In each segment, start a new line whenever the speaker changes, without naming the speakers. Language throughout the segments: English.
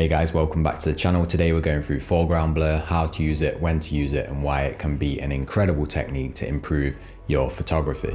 Hey guys, welcome back to the channel. Today we're going through foreground blur, how to use it, when to use it, and why it can be an incredible technique to improve your photography.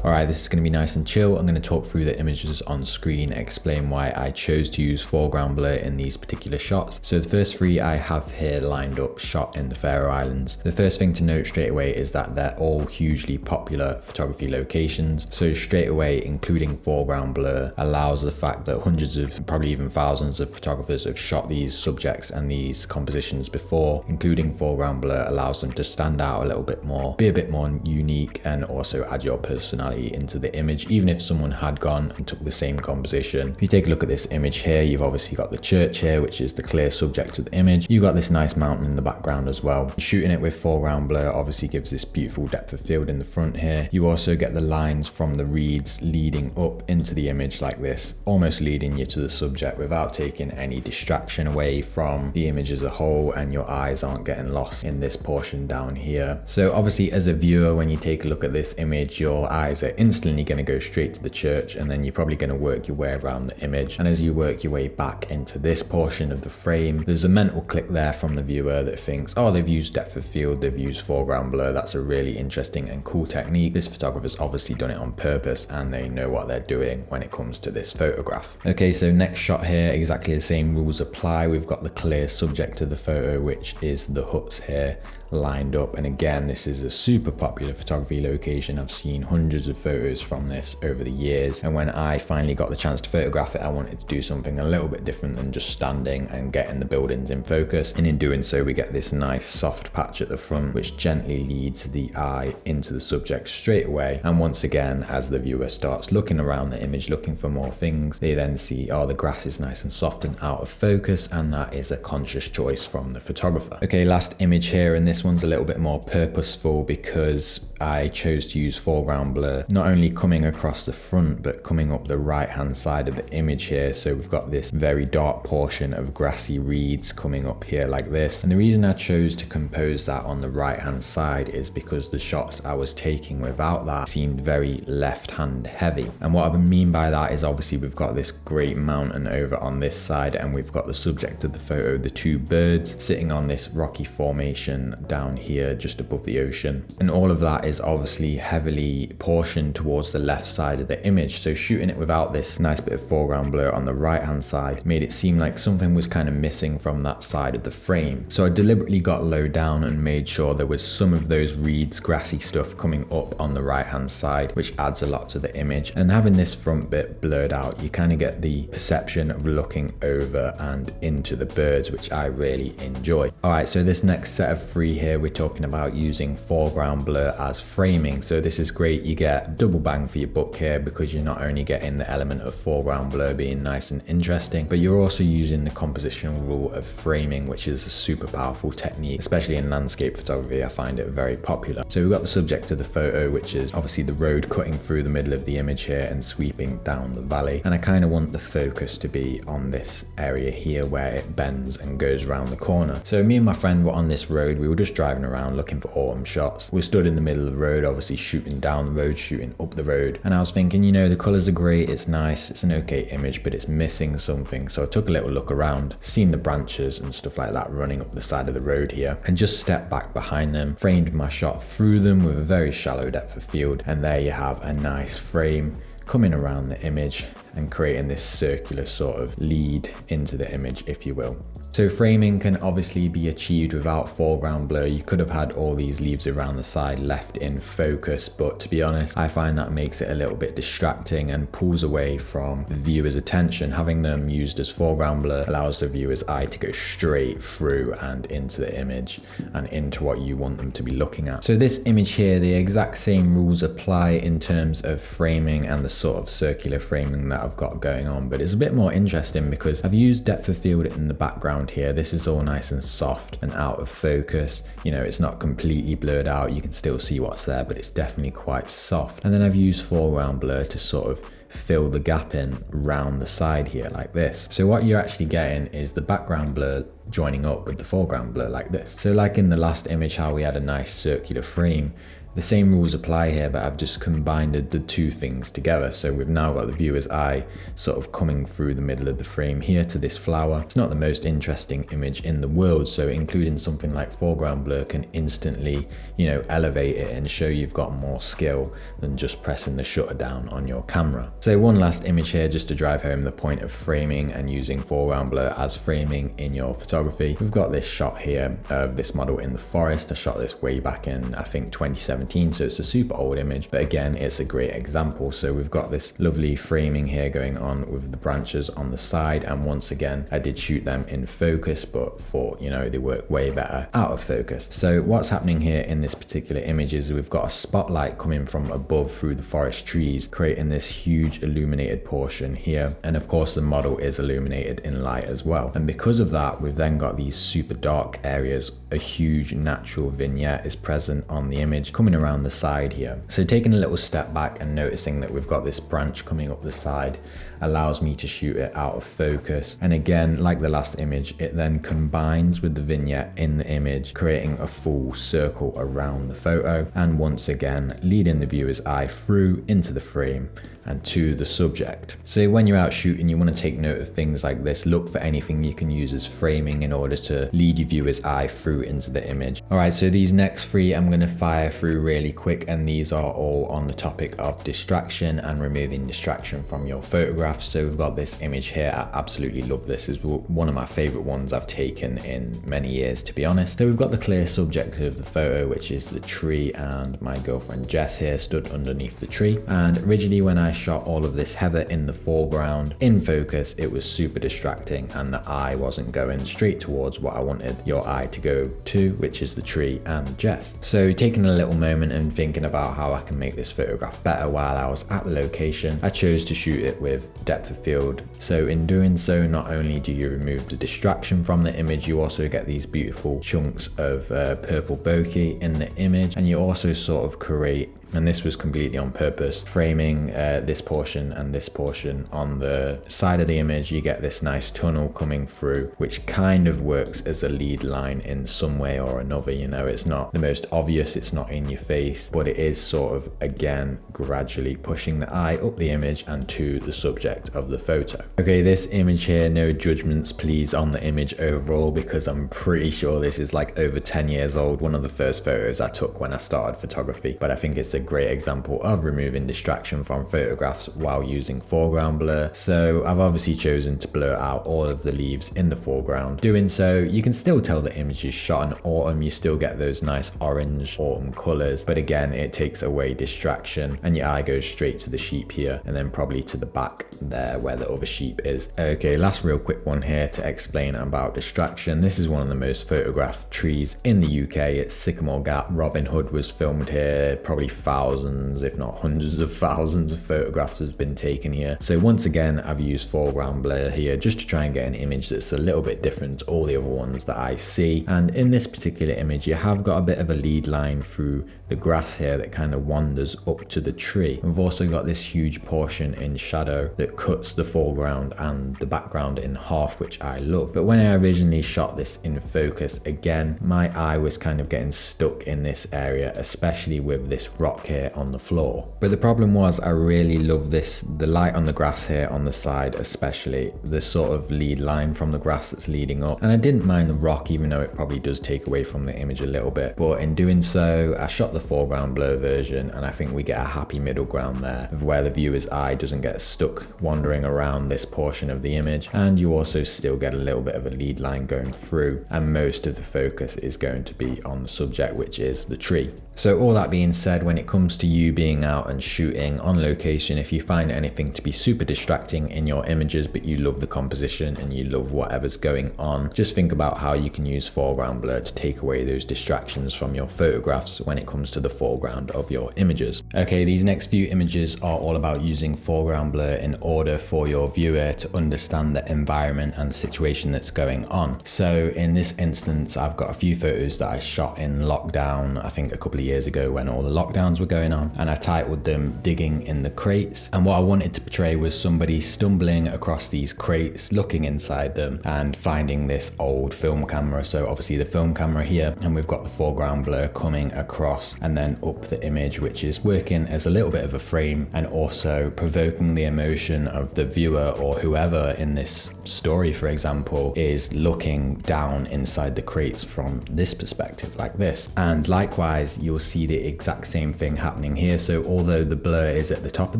Alright, this is going to be nice and chill. I'm going to talk through the images on screen, explain why I chose to use foreground blur in these particular shots. So the first three I have here lined up, shot in the Faroe Islands. The first thing to note straight away is that they're all hugely popular photography locations. So straight away, including foreground blur allows the fact that hundreds of, probably even thousands of photographers have shot these subjects and these compositions before. Including foreground blur allows them to stand out a little bit more, be a bit more unique, and also add your personality into the image, even if someone had gone and took the same composition. If you take a look at this image here, you've obviously got the church here, which is the clear subject of the image. You've got this nice mountain in the background as well. Shooting it with foreground blur obviously gives this beautiful depth of field in the front here. You also get the lines from the reeds leading up into the image like this, almost leading you to the subject without taking any distraction away from the image as a whole, and your eyes aren't getting lost in this portion down here. So obviously as a viewer, when you take a look at this image, your eyes are instantly going to go straight to the church, and then you're probably going to work your way around the image. And as you work your way back into this portion of the frame, there's a mental click there from the viewer that thinks, oh, they've used depth of field, they've used foreground blur, that's a really interesting and cool technique. This photographer's obviously done it on purpose and they know what they're doing when it comes to this photograph. Okay, so next shot here, exactly the same rules apply. We've got the clear subject of the photo, which is the huts here lined up, and again, this is a super popular photography location. I've seen hundreds of photos from this over the years, and when I finally got the chance to photograph it, I wanted to do something a little bit different than just standing and getting the buildings in focus. And in doing so, we get this nice soft patch at the front which gently leads the eye into the subject straight away. And once again, as the viewer starts looking around the image looking for more things, they then see, oh, the grass is nice and soft and out of focus, and that is a conscious choice from the photographer. Okay, last image here, and this one's a little bit more purposeful because I chose to use foreground blur, not only coming across the front, but coming up the right hand side of the image here. So we've got this very dark portion of grassy reeds coming up here like this. And the reason I chose to compose that on the right hand side is because the shots I was taking without that seemed very left hand heavy. And what I mean by that is obviously we've got this great mountain over on this side, and we've got the subject of the photo, the two birds sitting on this rocky formation down here just above the ocean, and all of that is obviously heavily portioned towards the left side of the image. So shooting it without this nice bit of foreground blur on the right hand side made it seem like something was kind of missing from that side of the frame. So I deliberately got low down and made sure there was some of those reeds, grassy stuff coming up on the right hand side, which adds a lot to the image. And having this front bit blurred out, you kind of get the perception of looking over and into the birds, which I really enjoy. Alright, so this next set of three here, we're talking about using foreground blur as framing. So this is great, you get double bang for your buck here, because you're not only getting the element of foreground blur being nice and interesting, but you're also using the compositional rule of framing, which is a super powerful technique, especially in landscape photography. I find it very popular. So we've got the subject of the photo, which is obviously the road cutting through the middle of the image here and sweeping down the valley, and I kind of want the focus to be on this area here where it bends and goes around the corner. So me and my friend were on this road, we were just driving around looking for autumn shots. We stood in the middle of the road, obviously shooting down the road, shooting up the road, and I was thinking, you know, the colors are great, it's nice, it's an okay image, but it's missing something. So I took a little look around, seen the branches and stuff like that running up the side of the road here, and just stepped back behind them, framed my shot through them with a very shallow depth of field, and there you have a nice frame coming around the image and creating this circular sort of lead into the image, if you will. So framing can obviously be achieved without foreground blur. You could have had all these leaves around the side left in focus, but to be honest, I find that makes it a little bit distracting and pulls away from the viewer's attention. Having them used as foreground blur allows the viewer's eye to go straight through and into the image and into what you want them to be looking at. So this image here, the exact same rules apply in terms of framing and the sort of circular framing that I've got going on, but it's a bit more interesting because I've used depth of field in the background here. This is all nice and soft and out of focus. You know, it's not completely blurred out, you can still see what's there, but it's definitely quite soft. And then I've used foreground blur to sort of fill the gap in round the side here like this. So what you're actually getting is the background blur joining up with the foreground blur like this. So like in the last image, how we had a nice circular frame, The same rules apply here, but I've just combined the two things together. So we've now got the viewer's eye sort of coming through the middle of the frame here to this flower. It's not the most interesting image in the world, so including something like foreground blur can instantly, elevate it and show you've got more skill than just pressing the shutter down on your camera. So one last image here just to drive home the point of framing and using foreground blur as framing in your photography. We've got this shot here of this model in the forest. I shot this way back in, I think, 2017, so it's a super old image, but again, it's a great example. So we've got this lovely framing here going on with the branches on the side, and once again, I did shoot them in focus, but thought, they work way better out of focus. So what's happening here in this particular image is we've got a spotlight coming from above through the forest trees, creating this huge illuminated portion here, and of course the model is illuminated in light as well. And because of that, we've then got these super dark areas. A huge natural vignette is present on the image coming around the side here. So taking a little step back and noticing that we've got this branch coming up the side allows me to shoot it out of focus. And again, like the last image, it then combines with the vignette in the image, creating a full circle around the photo, and once again leading the viewer's eye through into the frame and to the subject. So when you're out shooting, you want to take note of things like this. Look for anything you can use as framing in order to lead your viewer's eye through into the image. All right, so these next three I'm going to fire through really quick, and these are all on the topic of distraction and removing distraction from your photographs. So we've got this image here. I absolutely love this. It's one of my favorite ones I've taken in many years, to be honest. So we've got the clear subject of the photo, which is the tree, and my girlfriend Jess here stood underneath the tree. And originally when I shot all of this heather in the foreground in focus, it was super distracting and the eye wasn't going straight towards what I wanted your eye to go to, which is the tree and Jess. So taking a little moment and thinking about how I can make this photograph better while I was at the location, I chose to shoot it with depth of field. So in doing so, not only do you remove the distraction from the image, you also get these beautiful chunks of purple bokeh in the image, and you also sort of create, and this was completely on purpose, framing this portion and this portion on the side of the image. You get this nice tunnel coming through, which kind of works as a lead line in some way or another. It's not the most obvious, it's not in your face, but it is sort of, again, gradually pushing the eye up the image and to the subject of the photo. Okay, this image here, no judgments please on the image overall, because I'm pretty sure this is like over 10 years old, one of the first photos I took when I started photography, but I think it's a great example of removing distraction from photographs while using foreground blur. So I've obviously chosen to blur out all of the leaves in the foreground. Doing so, you can still tell the image is shot in autumn. You still get those nice orange autumn colors, but again, it takes away distraction and your eye goes straight to the sheep here, and then probably to the back there where the other sheep is. Okay, last real quick one here to explain about distraction. This is one of the most photographed trees in the UK. It's Sycamore Gap. Robin Hood was filmed here. Probably thousands, if not hundreds of thousands of photographs has been taken here. So once again, I've used foreground blur here just to try and get an image that's a little bit different to all the other ones that I see. And in this particular image, you have got a bit of a lead line through the grass here that kind of wanders up to the tree. We've also got this huge portion in shadow that cuts the foreground and the background in half, which I love. But when I originally shot this in focus, again, my eye was kind of getting stuck in this area, especially with this rock here on the floor. But the problem was, I really love this, the light on the grass here on the side, especially the sort of lead line from the grass that's leading up. And I didn't mind the rock, even though it probably does take away from the image a little bit. But in doing so, I shot the foreground blur version, and I think we get a happy middle ground there of where the viewer's eye doesn't get stuck wandering around this portion of the image, and you also still get a little bit of a lead line going through, and most of the focus is going to be on the subject, which is the tree. So all that being said, when it comes to you being out and shooting on location, if you find anything to be super distracting in your images, but you love the composition and you love whatever's going on, just think about how you can use foreground blur to take away those distractions from your photographs when it comes to the foreground of your images. Okay, these next few images are all about using foreground blur in order for your viewer to understand the environment and the situation that's going on. So in this instance, I've got a few photos that I shot in lockdown, I think a couple of years ago when all the lockdown sounds were going on, and I titled them Digging in the Crates. And what I wanted to portray was somebody stumbling across these crates, looking inside them and finding this old film camera. So obviously the film camera here, and we've got the foreground blur coming across and then up the image, which is working as a little bit of a frame and also provoking the emotion of the viewer or whoever in this story, for example, is looking down inside the crates from this perspective like this. And likewise, you'll see the exact same thing happening here. So although the blur is at the top of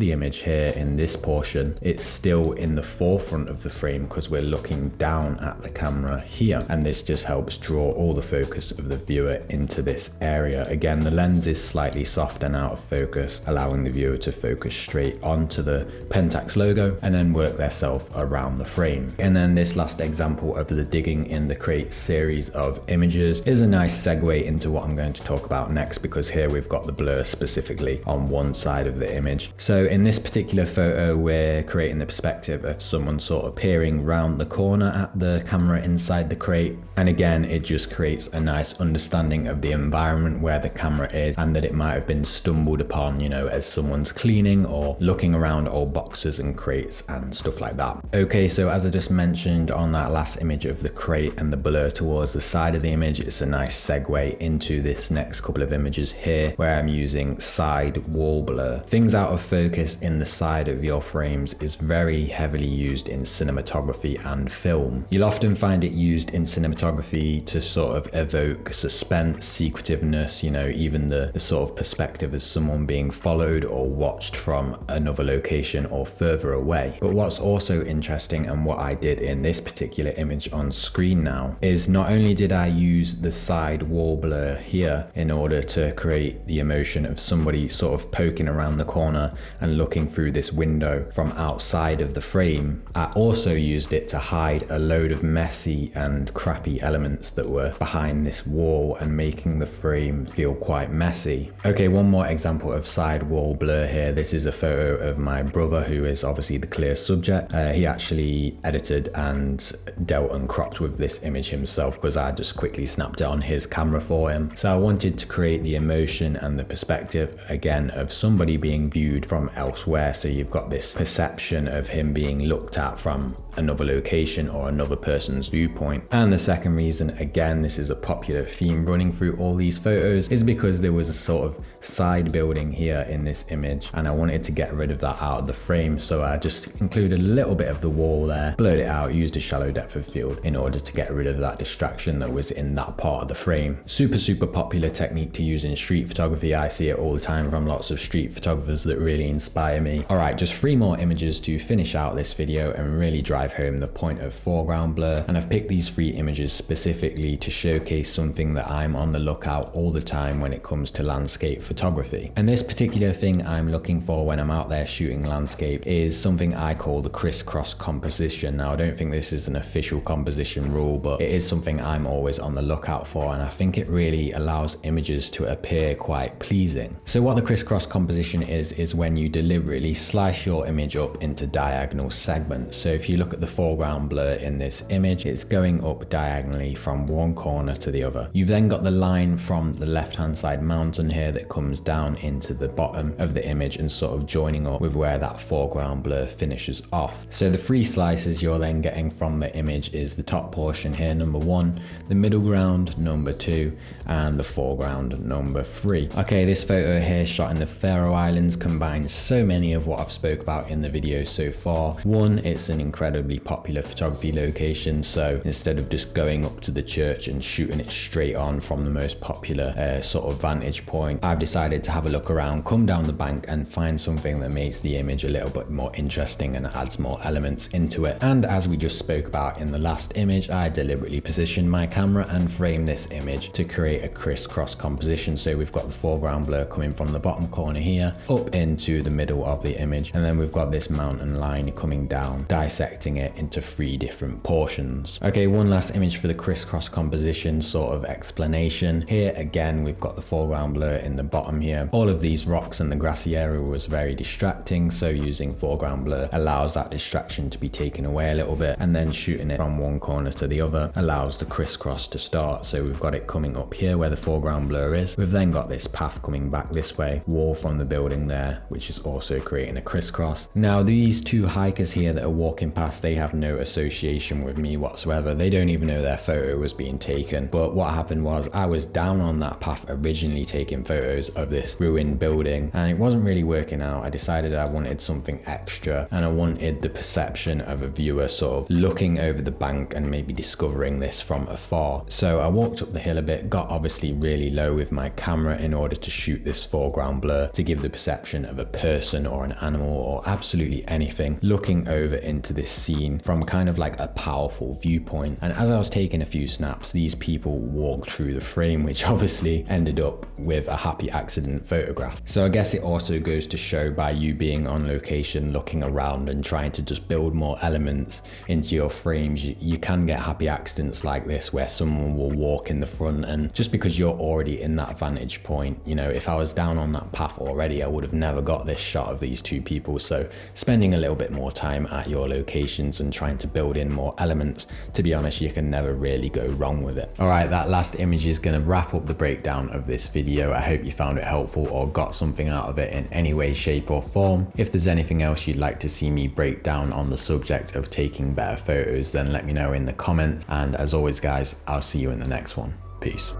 the image here in this portion, it's still in the forefront of the frame because we're looking down at the camera here. And this just helps draw all the focus of the viewer into this area. Again, the lens is slightly soft and out of focus, allowing the viewer to focus straight onto the Pentax logo and then work themselves around the frame. And then this last example of the Digging in the Crate series of images is a nice segue into what I'm going to talk about next, because here we've got the blur specifically on one side of the image. So in this particular photo, we're creating the perspective of someone sort of peering round the corner at the camera inside the crate. And again, it just creates a nice understanding of the environment where the camera is, and that it might have been stumbled upon, you know, as someone's cleaning or looking around old boxes and crates and stuff like that. Okay, so as I just mentioned on that last image of the crate and the blur towards the side of the image, it's a nice segue into this next couple of images here where I'm using side wall blur. Things out of focus in the side of your frames is very heavily used in cinematography and film. You'll often find it used in cinematography to sort of evoke suspense, secretiveness, you know, even the sort of perspective as someone being followed or watched from another location or further away. But what's also interesting, and what I did in this particular image on screen now, is not only did I use the side wall blur here in order to create the emotion of somebody sort of poking around the corner and looking through this window from outside of the frame, I also used it to hide a load of messy and crappy elements that were behind this wall and making the frame feel quite messy. Okay, one more example of side wall blur here. This is a photo of my brother, who is obviously the clear subject. He actually edited and dealt and cropped with this image himself because I just quickly snapped it on his camera for him. So I wanted to create the emotion and the perspective again of somebody being viewed from elsewhere. So you've got this perception of him being looked at from another location or another person's viewpoint. And the second reason, again, this is a popular theme running through all these photos, is because there was a sort of side building here in this image and I wanted to get rid of that out of the frame. So I just included a little bit of the wall there, blurred it out, used a shallow depth of field in order to get rid of that distraction that was in that part of the frame. Super popular technique to use in street photography. I see it all the time from lots of street photographers that really inspire me. All right, just 3 more images to finish out this video and really drive home the point of foreground blur. And I've picked these 3 images specifically to showcase something that I'm on the lookout all the time when it comes to landscape photography. And this particular thing I'm looking for when I'm out there shooting landscape is something I call the crisscross composition. Now, I don't think this is an official composition rule, but it is something I'm always on the lookout for, and I think it really allows images to appear quite pleasing. So what the crisscross composition is when you deliberately slice your image up into diagonal segments. So if you look at the foreground blur in this image, it's going up diagonally from one corner to the other. You've then got the line from the left hand side mountain here that comes down into the bottom of the image and sort of joining up with where that foreground blur finishes off. So the 3 slices you're then getting from the image is the top portion here, number 1, the middle ground, number 2, and the foreground, number 3. Okay, this photo here shot in the Faroe Islands combines so many of what I've spoke about in the video so far. 1, it's an incredibly popular photography location, so instead of just going up to the church and shooting it straight on from the most popular sort of vantage point, I've decided to have a look around, come down the bank and find something that makes the image a little bit more interesting and adds more elements into it. And as we just spoke about in the last image, I deliberately positioned my camera and framed this image to create a crisscross composition. So we've got the foreground blur coming from the bottom corner here up into the middle of the image, and then we've got this mountain line coming down, dissecting splitting it into 3 different portions. Okay, one last image for the crisscross composition sort of explanation. Here again, we've got the foreground blur in the bottom here. All of these rocks and the grassy area was very distracting, so using foreground blur allows that distraction to be taken away a little bit, and then shooting it from one corner to the other allows the crisscross to start. So we've got it coming up here where the foreground blur is. We've then got this path coming back this way, wall from the building there, which is also creating a crisscross. Now these 2 hikers here that are walking past, they have no association with me whatsoever. They don't even know their photo was being taken. But what happened was I was down on that path originally taking photos of this ruined building, and it wasn't really working out. I decided I wanted something extra, and I wanted the perception of a viewer sort of looking over the bank and maybe discovering this from afar. So I walked up the hill a bit, got obviously really low with my camera in order to shoot this foreground blur to give the perception of a person or an animal or absolutely anything looking over into this scene from kind of like a powerful viewpoint. And as I was taking a few snaps, these people walked through the frame, which obviously ended up with a happy accident photograph. So I guess it also goes to show, by you being on location, looking around and trying to just build more elements into your frames, you can get happy accidents like this where someone will walk in the front, and just because you're already in that vantage point, you know, if I was down on that path already, I would have never got this shot of these 2 people. So spending a little bit more time at your locations and trying to build in more elements, to be honest, you can never really go wrong with it. All right, that last image is going to wrap up the breakdown of this video. I hope you found it helpful or got something out of it in any way, shape or form. If there's anything else you'd like to see me break down on the subject of taking better photos, then let me know in the comments. And as always guys, I'll see you in the next one. Peace.